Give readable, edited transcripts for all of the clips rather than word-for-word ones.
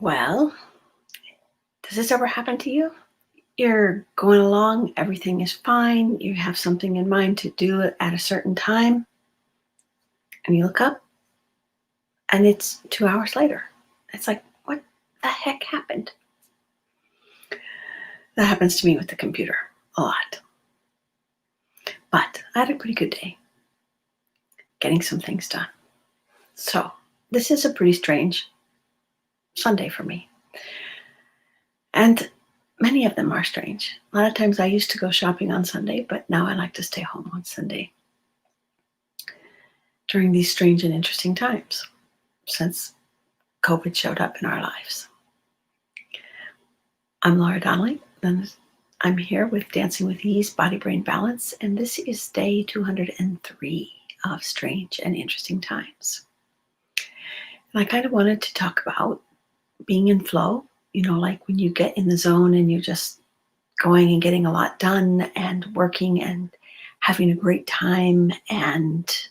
Well, does this ever happen to you? You're going along, everything is fine, you have something in mind to do it at a certain time, and you look up and it's 2 hours later. It's like, what the heck happened? That happens to me with the computer a lot. But I had a pretty good day getting some things done. So, this is a pretty strange Sunday for me. And many of them are strange. A lot of times I used to go shopping on Sunday, but now I like to stay home on Sunday during these strange and interesting times since COVID showed up in our lives. I'm Laura Donnelly, and I'm here with Dancing with Ease, Body Brain Balance, and this is day 203 of Strange and Interesting Times. And I kind of wanted to talk about being in flow, like when you get in the zone and you're just going and getting a lot done and working and having a great time, and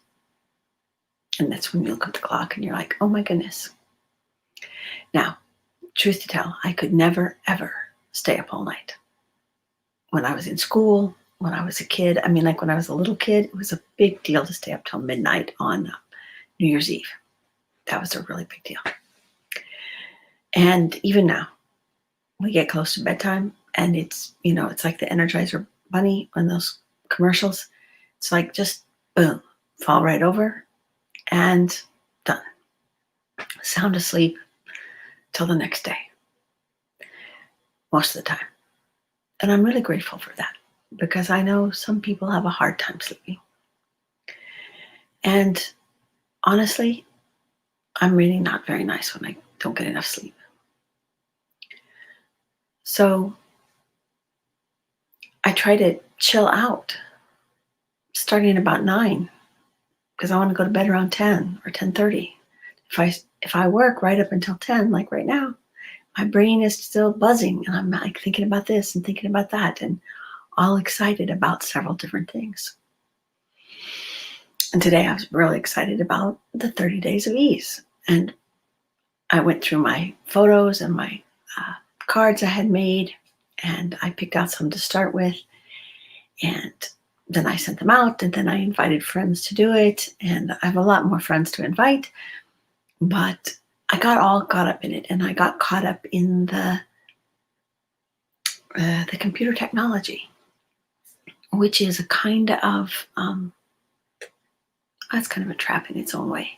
that's when you look at the clock and you're like, oh my goodness. Now, truth to tell, I could never, ever stay up all night. When I was in school, when I was a kid, like when I was a little kid, it was a big deal to stay up till midnight on New Year's Eve. That was a really big deal. And even now, we get close to bedtime and it's like the Energizer Bunny on those commercials. It's like just boom, fall right over and done. Sound asleep till the next day, most of the time. And I'm really grateful for that because I know some people have a hard time sleeping. And honestly, I'm really not very nice when I don't get enough sleep. So I try to chill out starting about 9 because I want to go to bed around 10 or 10:30. If I work right up until 10, like right now, my brain is still buzzing and I'm like thinking about this and thinking about that and all excited about several different things. And today I was really excited about the 30 days of ease. And I went through my photos and my cards I had made, and I picked out some to start with. And then I sent them out, and then I invited friends to do it. And I have a lot more friends to invite, but I got all caught up in it, and I got caught up in the computer technology, which is a kind of that's kind of a trap in its own way.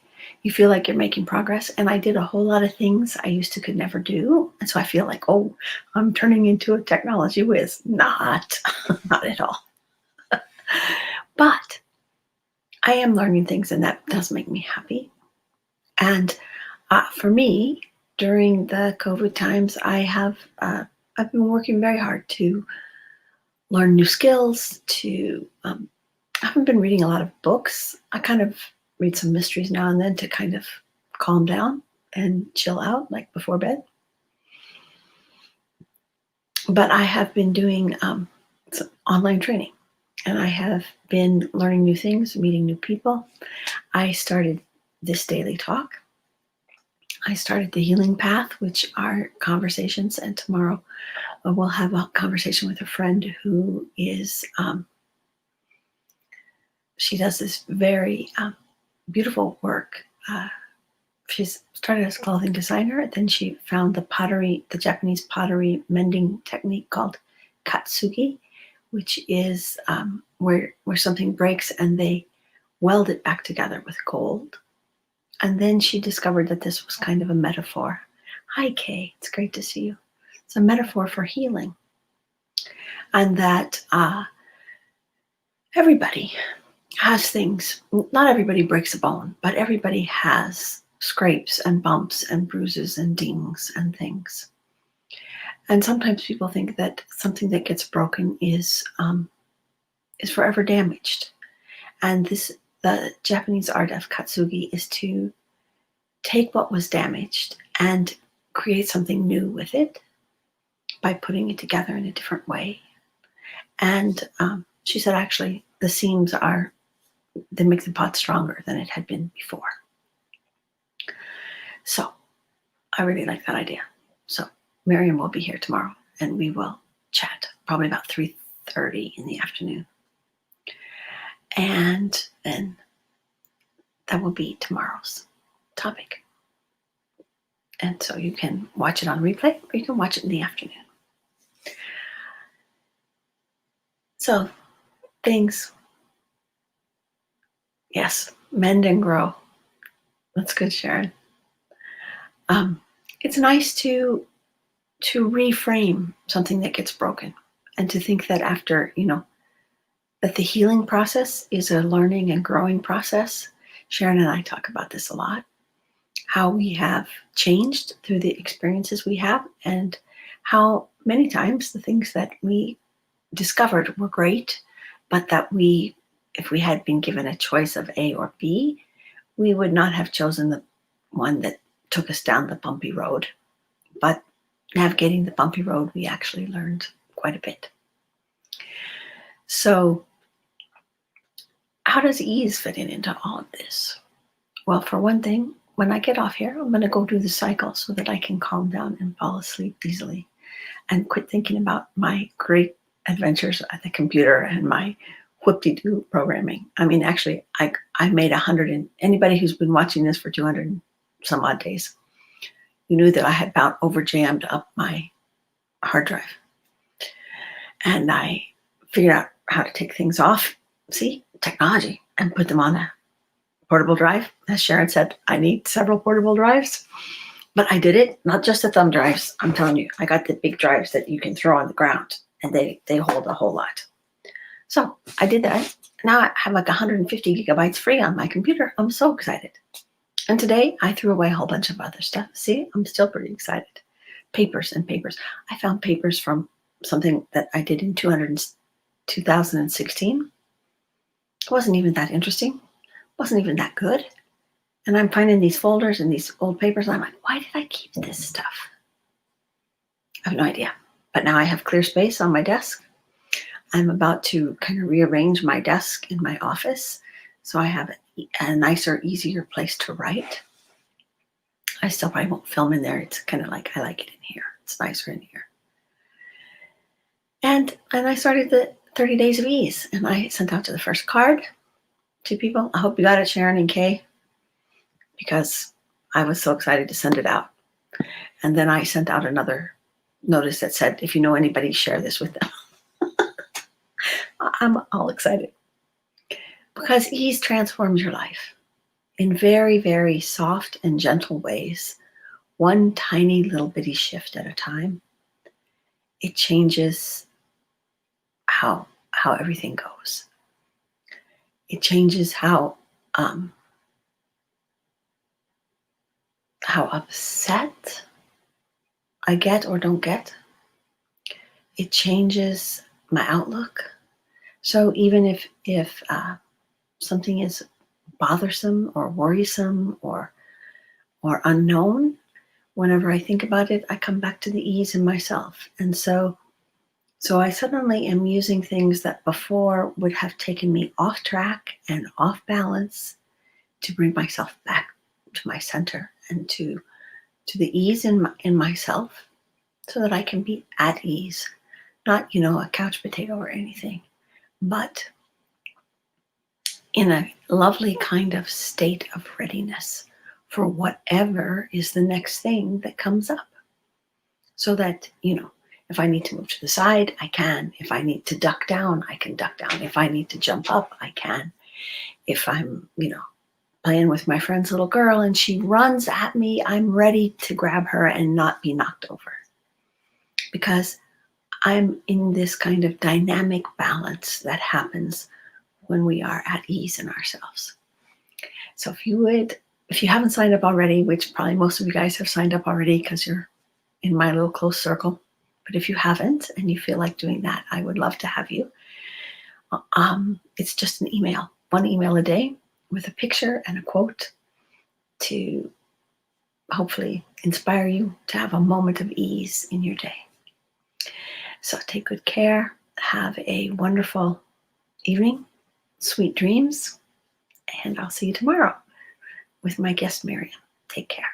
You feel like you're making progress, and I did a whole lot of things I used to could never do, and so I feel like, oh, I'm turning into a technology whiz. Not at all. But I am learning things, and that does make me happy. And for me, during the COVID times, I've been working very hard to learn new skills. I haven't been reading a lot of books. I kind of read some mysteries now and then to kind of calm down and chill out, like before bed. But I have been doing some online training, and I have been learning new things, meeting new people. I started this daily talk. I started the Healing Path, which are conversations, and tomorrow we'll have a conversation with a friend who is, she does this very beautiful work. She's started as a clothing designer, then she found the Japanese pottery mending technique called katsugi, which is where something breaks and they weld it back together with gold. And then she discovered that this was kind of a metaphor. Hi, Kay. It's great to see you. It's a metaphor for healing. And that everybody has things. Not everybody breaks a bone, but everybody has scrapes and bumps and bruises and dings and things. And sometimes people think that something that gets broken is forever damaged. And the Japanese art of katsugi is to take what was damaged and create something new with it by putting it together in a different way. And she said, actually, the seams they make the pot stronger than it had been before. So I really like that idea. So Miriam will be here tomorrow, and we will chat probably about 3:30 in the afternoon. And then that will be tomorrow's topic. And so you can watch it on replay, or you can watch it in the afternoon. So things, yes, mend and grow. That's good, Sharon. It's nice to reframe something that gets broken, and to think that after, that the healing process is a learning and growing process. Sharon and I talk about this a lot, how we have changed through the experiences we have, and how many times the things that we discovered were great, but that if we had been given a choice of A or B, we would not have chosen the one that took us down the bumpy road. But navigating the bumpy road, we actually learned quite a bit. So how does ease fit into all of this? Well, for one thing, when I get off here, I'm going to go do the cycle so that I can calm down and fall asleep easily and quit thinking about my great adventures at the computer and my whoop-de-doo programming. I mean, actually, I made 100, and anybody who's been watching this for 200 and some odd days, you knew that I had about over-jammed up my hard drive. And I figured out how to take things off, see, technology, and put them on a portable drive. As Sharon said, I need several portable drives. But I did it, not just the thumb drives. I'm telling you, I got the big drives that you can throw on the ground, and they hold a whole lot. So I did that. Now I have like 150 gigabytes free on my computer. I'm so excited. And today I threw away a whole bunch of other stuff. See, I'm still pretty excited. Papers and papers. I found papers from something that I did in 2016. It wasn't even that interesting. It wasn't even that good. And I'm finding these folders and these old papers, and I'm like, why did I keep this stuff? I have no idea. But now I have clear space on my desk. I'm about to kind of rearrange my desk in my office so I have a nicer, easier place to write. I still probably won't film in there. It's kind of like, I like it in here. It's nicer in here. And I started the 30 Days of Ease, and I sent out to the first card to people. I hope you got it, Sharon and Kay, because I was so excited to send it out. And then I sent out another notice that said, if you know anybody, share this with them. I'm all excited because ease transforms your life in very, very soft and gentle ways. One tiny little bitty shift at a time. It changes how everything goes. It changes how upset I get or don't get. It changes my outlook. So even if something is bothersome or worrisome or unknown, whenever I think about it, I come back to the ease in myself. And so I suddenly am using things that before would have taken me off track and off balance to bring myself back to my center and to the ease in myself, so that I can be at ease. Not, a couch potato or anything, but in a lovely kind of state of readiness for whatever is the next thing that comes up. So that, if I need to move to the side, I can. If I need to duck down, I can duck down. If I need to jump up, I can. If I'm, playing with my friend's little girl and she runs at me, I'm ready to grab her and not be knocked over. Because I'm in this kind of dynamic balance that happens when we are at ease in ourselves. So if you haven't signed up already, which probably most of you guys have signed up already because you're in my little close circle, but if you haven't and you feel like doing that, I would love to have you. It's just an email, one email a day with a picture and a quote to hopefully inspire you to have a moment of ease in your day. So take good care. Have a wonderful evening, sweet dreams, and I'll see you tomorrow with my guest, Miriam. Take care.